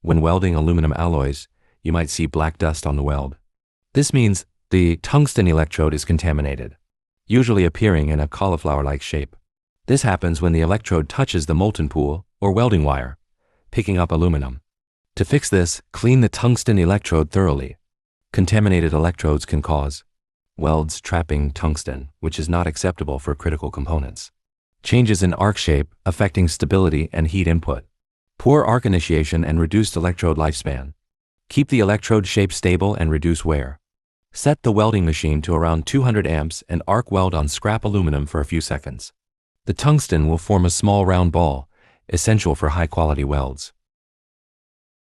When welding aluminum alloys, you might see black dust on the weld. This means the tungsten electrode is contaminated, usually appearing in a cauliflower-like shape. This happens when the electrode touches the molten pool or welding wire, picking up aluminum. To fix this, clean the tungsten electrode thoroughly. Contaminated electrodes can cause welds trapping tungsten, which is not acceptable for critical components. Changes in arc shape affecting stability and heat input. Poor arc initiation and reduced electrode lifespan. Keep the electrode shape stable and reduce wear. Set the welding machine to around 200 amps and arc weld on scrap aluminum for a few seconds. The tungsten will form a small round ball, essential for high-quality welds.